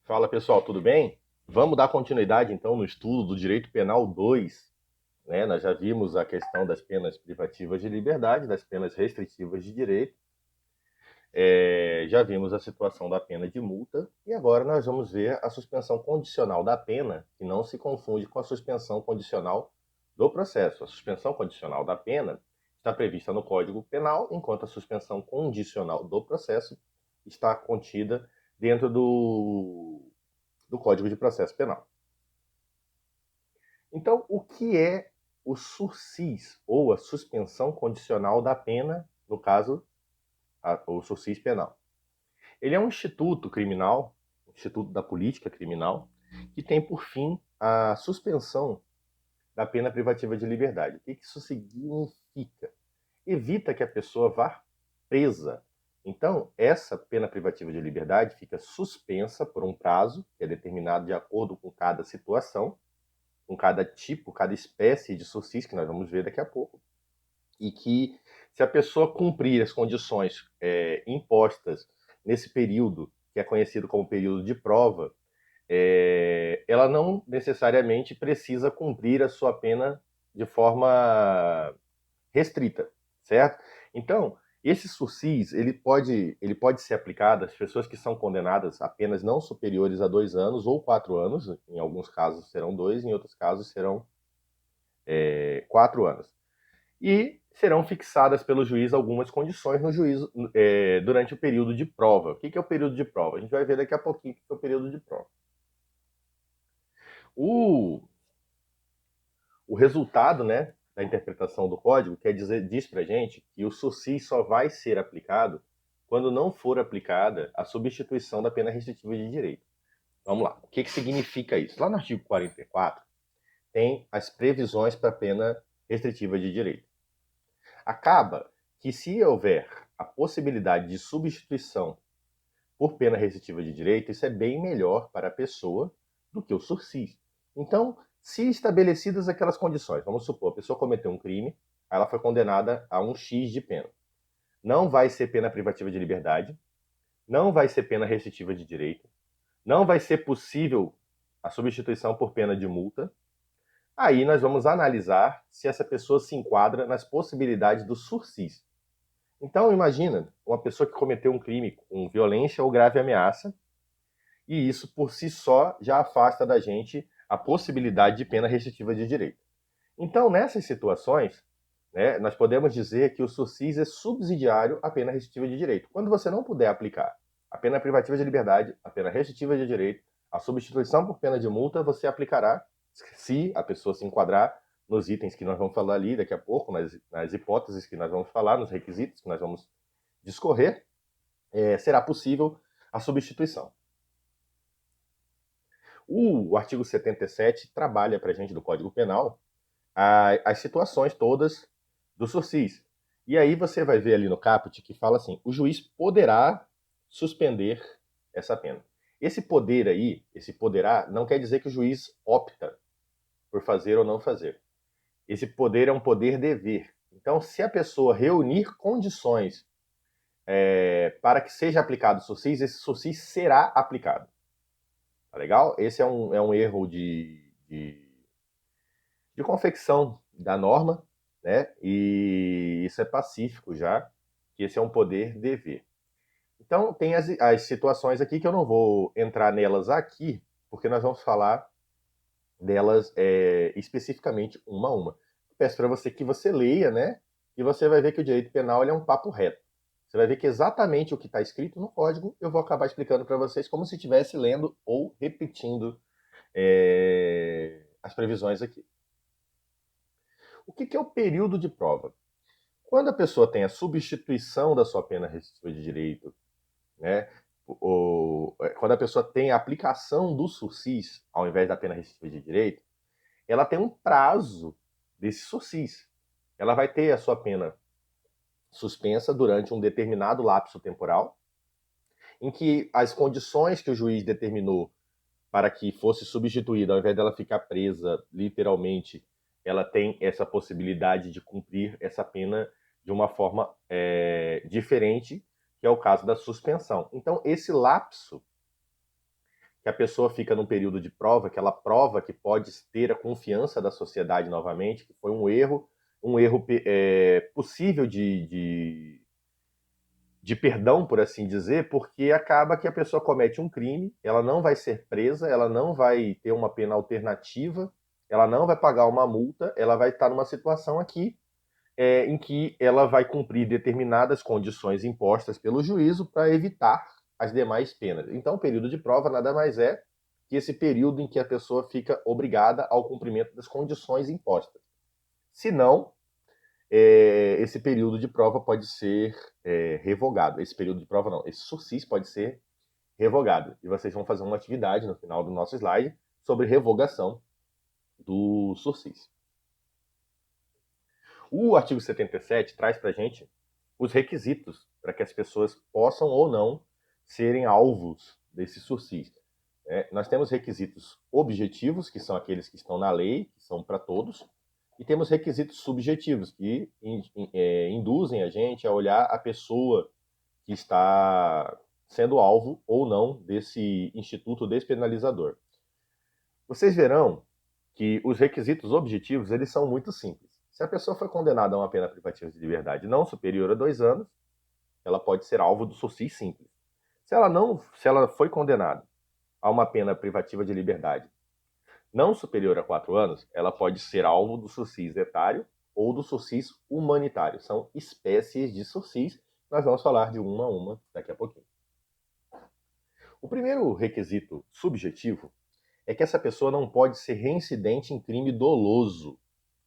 Fala pessoal, tudo bem? Vamos dar continuidade então no estudo do Direito Penal 2, né? Nós já vimos a questão das penas privativas de liberdade, das penas restritivas de direito, já vimos a situação da pena de multa e agora nós vamos ver a suspensão condicional da pena, que não se confunde com a suspensão condicional do processo. A suspensão condicional da pena está prevista no Código Penal, enquanto a suspensão condicional do processo está contida dentro do Código de Processo Penal. Então, o que é o sursis, ou a suspensão condicional da pena, no caso, o sursis penal? Ele é um instituto criminal, instituto da política criminal, que tem por fim a suspensão da pena privativa de liberdade. O que isso significa? Evita que a pessoa vá presa. Então, essa pena privativa de liberdade fica suspensa por um prazo, que é determinado de acordo com cada situação, com cada tipo, cada espécie de sursis, que nós vamos ver daqui a pouco, e que se a pessoa cumprir as condições impostas nesse período, que é conhecido como período de prova, ela não necessariamente precisa cumprir a sua pena de forma restrita, certo? Então, esse sursis, ele pode ser aplicado às pessoas que são condenadas a penas não superiores a 2 anos ou 4 anos, em alguns casos serão 2, em outros casos serão 4 anos. E serão fixadas pelo juiz algumas condições no juízo durante o período de prova. O que é o período de prova? A gente vai ver daqui a pouquinho o que é o período de prova. O, o resultado, né, da interpretação do código diz para gente que o sursis só vai ser aplicado quando não for aplicada a substituição da pena restritiva de direito. Vamos lá. O que significa isso? Lá no artigo 44 tem as previsões para a pena restritiva de direito. Acaba que se houver a possibilidade de substituição por pena restritiva de direito, isso é bem melhor para a pessoa do que o sursis. Então, se estabelecidas aquelas condições, vamos supor, a pessoa cometeu um crime, ela foi condenada a um X de pena. Não vai ser pena privativa de liberdade, não vai ser pena restritiva de direito, não vai ser possível a substituição por pena de multa. Aí nós vamos analisar se essa pessoa se enquadra nas possibilidades do sursis. Então, imagina uma pessoa que cometeu um crime com violência ou grave ameaça, e isso por si só já afasta da gente a possibilidade de pena restritiva de direito. Então, nessas situações, né, nós podemos dizer que o sursis é subsidiário à pena restritiva de direito. Quando você não puder aplicar a pena privativa de liberdade, a pena restritiva de direito, a substituição por pena de multa, você aplicará, se a pessoa se enquadrar nos itens que nós vamos falar ali daqui a pouco, nas hipóteses que nós vamos falar, nos requisitos que nós vamos discorrer, será possível a substituição. O artigo 77 trabalha para a gente do Código Penal as situações todas do sursis. E aí você vai ver ali no caput que fala assim: o juiz poderá suspender essa pena. Esse poder aí, esse poderá, não quer dizer que o juiz opta por fazer ou não fazer. Esse poder é um poder-dever. Então, se a pessoa reunir condições para que seja aplicado o sursis, esse sursis será aplicado. Tá legal? Esse é um erro de confecção da norma, né? E isso é pacífico já, que esse é um poder-dever. Então, tem as situações aqui que eu não vou entrar nelas aqui, porque nós vamos falar delas especificamente uma a uma. Peço para você que você leia, né? E você vai ver que o direito penal é um papo reto. Você vai ver que exatamente o que está escrito no código eu vou acabar explicando para vocês como se estivesse lendo ou repetindo as previsões aqui. O que é o período de prova? Quando a pessoa tem a substituição da sua pena restritiva de direito, né, quando a pessoa tem a aplicação do sursis ao invés da pena restritiva de direito, ela tem um prazo desse sursis. Ela vai ter a sua pena suspensa durante um determinado lapso temporal, em que as condições que o juiz determinou para que fosse substituída, ao invés dela ficar presa, literalmente, ela tem essa possibilidade de cumprir essa pena de uma forma diferente, que é o caso da suspensão. Então, esse lapso que a pessoa fica num período de prova, que ela prova que pode ter a confiança da sociedade novamente, que foi um erro possível de perdão, por assim dizer, porque acaba que a pessoa comete um crime, ela não vai ser presa, ela não vai ter uma pena alternativa, ela não vai pagar uma multa, ela vai estar numa situação aqui em que ela vai cumprir determinadas condições impostas pelo juízo para evitar as demais penas. Então, o período de prova nada mais é que esse período em que a pessoa fica obrigada ao cumprimento das condições impostas. Se não, esse período de prova pode ser revogado. Esse período de prova não, esse sursis pode ser revogado. E vocês vão fazer uma atividade no final do nosso slide sobre revogação do sursis. O artigo 77 traz para a gente os requisitos para que as pessoas possam ou não serem alvos desse sursis. Nós temos requisitos objetivos, que são aqueles que estão na lei, que são para todos, e temos requisitos subjetivos, que induzem a gente a olhar a pessoa que está sendo alvo ou não desse instituto despenalizador. Vocês verão que os requisitos objetivos eles são muito simples. Se a pessoa foi condenada a uma pena privativa de liberdade não superior a 2 anos, ela pode ser alvo do sursis simples. Se ela foi condenada a uma pena privativa de liberdade não superior a 4 anos, ela pode ser alvo do sursis etário ou do sursis humanitário. São espécies de sursis. Nós vamos falar de uma a uma daqui a pouquinho. O primeiro requisito subjetivo é que essa pessoa não pode ser reincidente em crime doloso.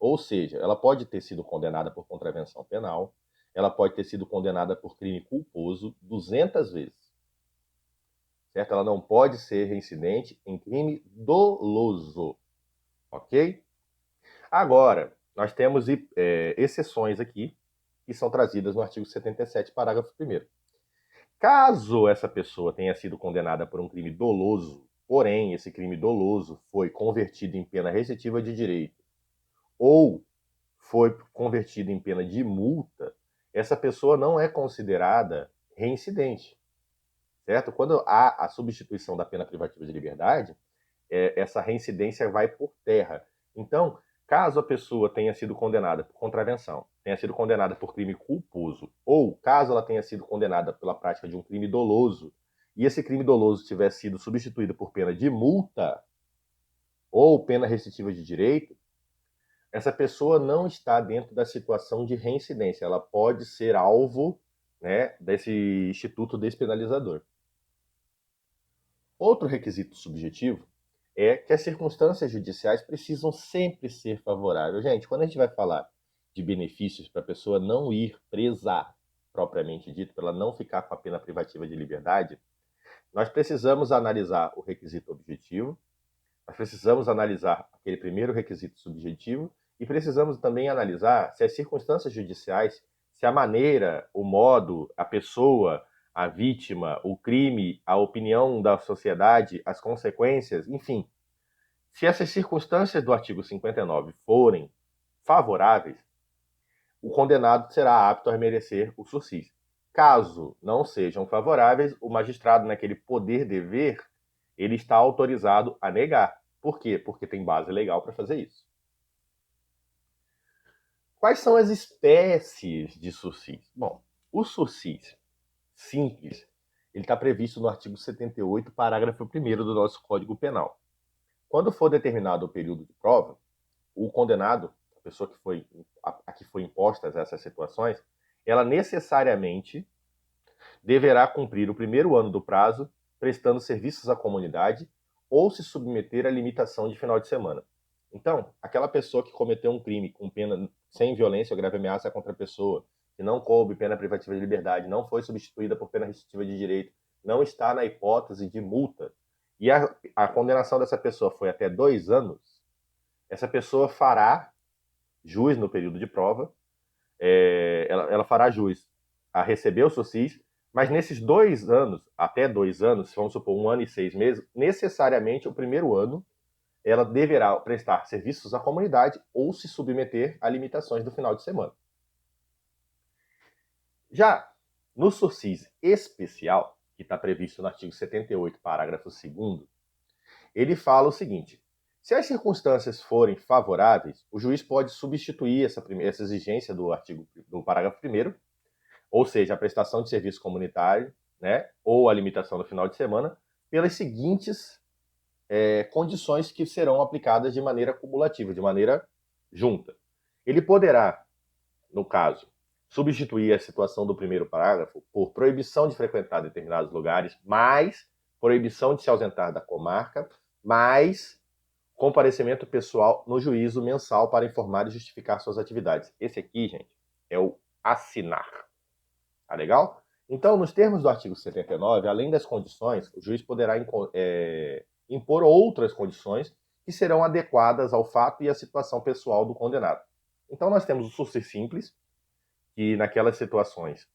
Ou seja, ela pode ter sido condenada por contravenção penal, ela pode ter sido condenada por crime culposo 200 vezes. Certo? Ela não pode ser reincidente em crime doloso. Ok? Agora, nós temos exceções aqui, que são trazidas no artigo 77, parágrafo 1º. Caso essa pessoa tenha sido condenada por um crime doloso, porém esse crime doloso foi convertido em pena restritiva de direito ou foi convertido em pena de multa, essa pessoa não é considerada reincidente, certo? Quando há a substituição da pena privativa de liberdade, essa reincidência vai por terra. Então, caso a pessoa tenha sido condenada por contravenção, tenha sido condenada por crime culposo, ou caso ela tenha sido condenada pela prática de um crime doloso, e esse crime doloso tiver sido substituído por pena de multa ou pena restritiva de direito, essa pessoa não está dentro da situação de reincidência. Ela pode ser alvo, né, desse instituto despenalizador. Outro requisito subjetivo é que as circunstâncias judiciais precisam sempre ser favoráveis. Gente, quando a gente vai falar de benefícios para a pessoa não ir presa, propriamente dito, para ela não ficar com a pena privativa de liberdade, nós precisamos analisar o requisito objetivo, nós precisamos analisar aquele primeiro requisito subjetivo e precisamos também analisar se as circunstâncias judiciais, se a maneira, o modo, a pessoa, a vítima, o crime, a opinião da sociedade, as consequências, enfim. Se essas circunstâncias do artigo 59 forem favoráveis, o condenado será apto a merecer o sursis. Caso não sejam favoráveis, o magistrado, naquele poder-dever, ele está autorizado a negar. Por quê? Porque tem base legal para fazer isso. Quais são as espécies de sursis? Bom, o sursis simples, ele está previsto no artigo 78, parágrafo 1º do nosso Código Penal. Quando for determinado o período de prova, o condenado, a pessoa a que foi impostas essas situações, ela necessariamente deverá cumprir o primeiro ano do prazo prestando serviços à comunidade ou se submeter à limitação de final de semana. Então, aquela pessoa que cometeu um crime com pena sem violência ou grave ameaça contra a pessoa, que não coube pena privativa de liberdade, não foi substituída por pena restritiva de direito, não está na hipótese de multa, e a condenação dessa pessoa foi até 2 anos, essa pessoa fará jus no período de prova, ela fará jus a receber o sursis, mas nesses 2 anos, até 2 anos, vamos supor 1 ano e 6 meses, necessariamente o primeiro ano ela deverá prestar serviços à comunidade ou se submeter a limitações do final de semana. Já no sursis especial, que está previsto no artigo 78, parágrafo 2º, ele fala o seguinte: se as circunstâncias forem favoráveis, o juiz pode substituir essa exigência do parágrafo 1º, ou seja, a prestação de serviço comunitário, né, ou a limitação do final de semana, pelas seguintes condições que serão aplicadas de maneira cumulativa, de maneira junta. Ele poderá, no caso, substituir a situação do primeiro parágrafo por proibição de frequentar determinados lugares, mais proibição de se ausentar da comarca, mais comparecimento pessoal no juízo mensal para informar e justificar suas atividades. Esse aqui, gente, é o assinar. Tá legal? Então, nos termos do artigo 79, além das condições, o juiz poderá impor outras condições que serão adequadas ao fato e à situação pessoal do condenado. Então, nós temos o sursi simples, que naquelas situações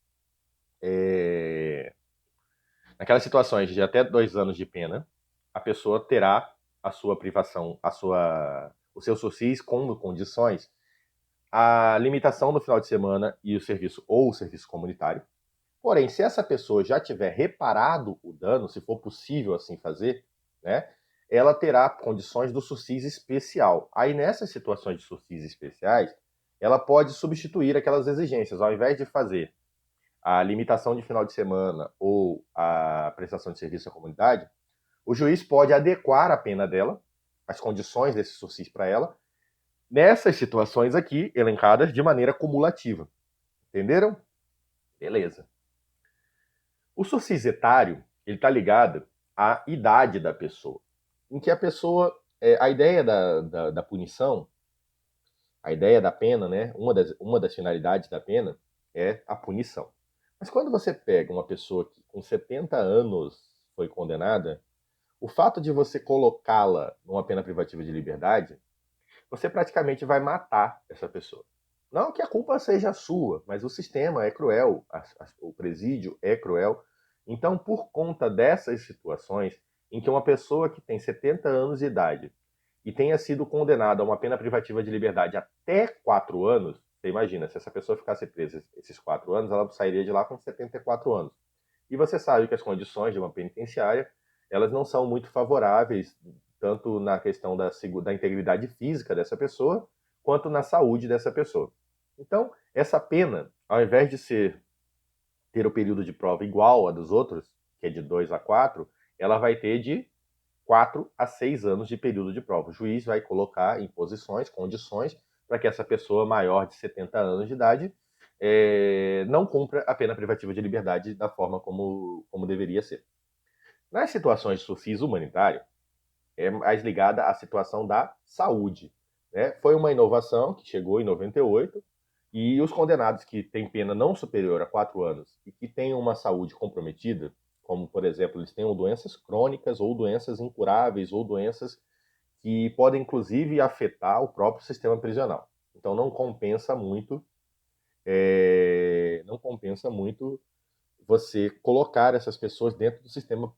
de até 2 anos de pena, a pessoa terá a sua privação, o seu sursis como condições, a limitação do final de semana e o serviço comunitário. Porém, se essa pessoa já tiver reparado o dano, se for possível assim fazer, né, ela terá condições do sursis especial. Aí, nessas situações de sursis especiais, ela pode substituir aquelas exigências. Ao invés de fazer a limitação de final de semana ou a prestação de serviço à comunidade, o juiz pode adequar a pena dela, as condições desse sursis para ela, nessas situações aqui, elencadas de maneira cumulativa. Entenderam? Beleza. O sursis etário, ele está ligado à idade da pessoa. Em que a pessoa, a ideia da punição, a ideia da pena, né, uma das finalidades da pena é a punição. Mas quando você pega uma pessoa que com 70 anos foi condenada, o fato de você colocá-la numa pena privativa de liberdade, você praticamente vai matar essa pessoa. Não que a culpa seja sua, mas o sistema é cruel, o presídio é cruel. Então, por conta dessas situações, em que uma pessoa que tem 70 anos de idade e tenha sido condenada a uma pena privativa de liberdade até 4 anos, você imagina, se essa pessoa ficasse presa esses 4 anos, ela sairia de lá com 74 anos. E você sabe que as condições de uma penitenciária, elas não são muito favoráveis, tanto na questão da integridade física dessa pessoa, quanto na saúde dessa pessoa. Então, essa pena, ao invés de ter o período de prova igual a dos outros, que é de 2 a 4, ela vai ter de 4 a 6 anos de período de prova. O juiz vai colocar imposições, condições, para que essa pessoa maior de 70 anos de idade não cumpra a pena privativa de liberdade da forma como deveria ser. Nas situações de sursis humanitário, é mais ligada à situação da saúde. Né? Foi uma inovação que chegou em 98, e os condenados que têm pena não superior a 4 anos e que tenham uma saúde comprometida, como, por exemplo, eles tenham doenças crônicas ou doenças incuráveis ou doenças que podem, inclusive, afetar o próprio sistema prisional. Então, não compensa muito você colocar essas pessoas dentro do sistema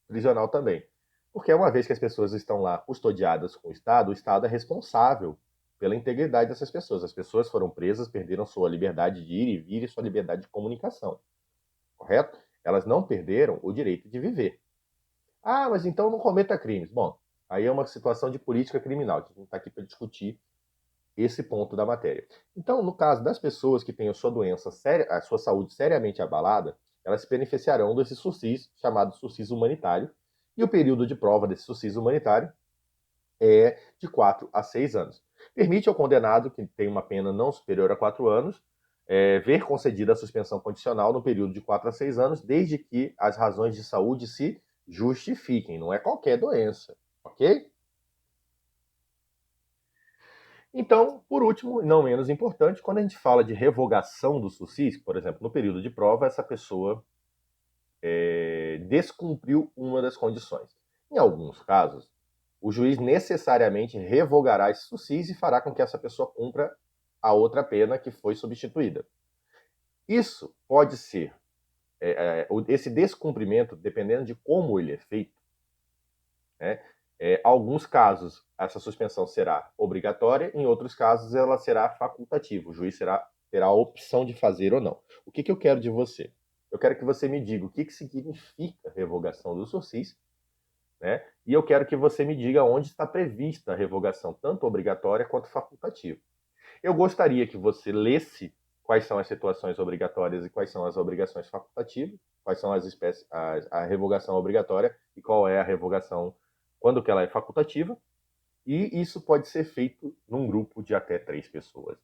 prisional também. Porque uma vez que as pessoas estão lá custodiadas com o Estado é responsável pela integridade dessas pessoas. As pessoas foram presas, perderam sua liberdade de ir e vir e sua liberdade de comunicação. Correto? Elas não perderam o direito de viver. Ah, mas então não cometa crimes. Bom, aí é uma situação de política criminal. A gente não está aqui para discutir esse ponto da matéria. Então, no caso das pessoas que têm a sua doença séria, a sua saúde seriamente abalada, elas se beneficiarão desse sursis, chamado sursis humanitário, e o período de prova desse sursis humanitário é de 4 a 6 anos. Permite ao condenado, que tem uma pena não superior a 4 anos, ver concedida a suspensão condicional no período de 4 a 6 anos, desde que as razões de saúde se justifiquem. Não é qualquer doença, ok? Então, por último, e não menos importante, quando a gente fala de revogação do sursis, por exemplo, no período de prova, essa pessoa descumpriu uma das condições. Em alguns casos, o juiz necessariamente revogará esse sursis e fará com que essa pessoa cumpra a outra pena que foi substituída. Isso pode ser, esse descumprimento, dependendo de como ele é feito, né? Alguns casos, essa suspensão será obrigatória, em outros casos, ela será facultativa. O juiz terá a opção de fazer ou não. O que eu quero de você? Eu quero que você me diga o que significa revogação do sursis, né? E eu quero que você me diga onde está prevista a revogação, tanto obrigatória quanto facultativa. Eu gostaria que você lesse quais são as situações obrigatórias e quais são as obrigações facultativas, quais são as espécies, a revogação obrigatória e qual é a revogação quando que ela é facultativa. E isso pode ser feito num grupo de até 3 pessoas.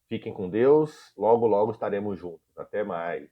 Fiquem com Deus, logo, logo estaremos juntos. Até mais.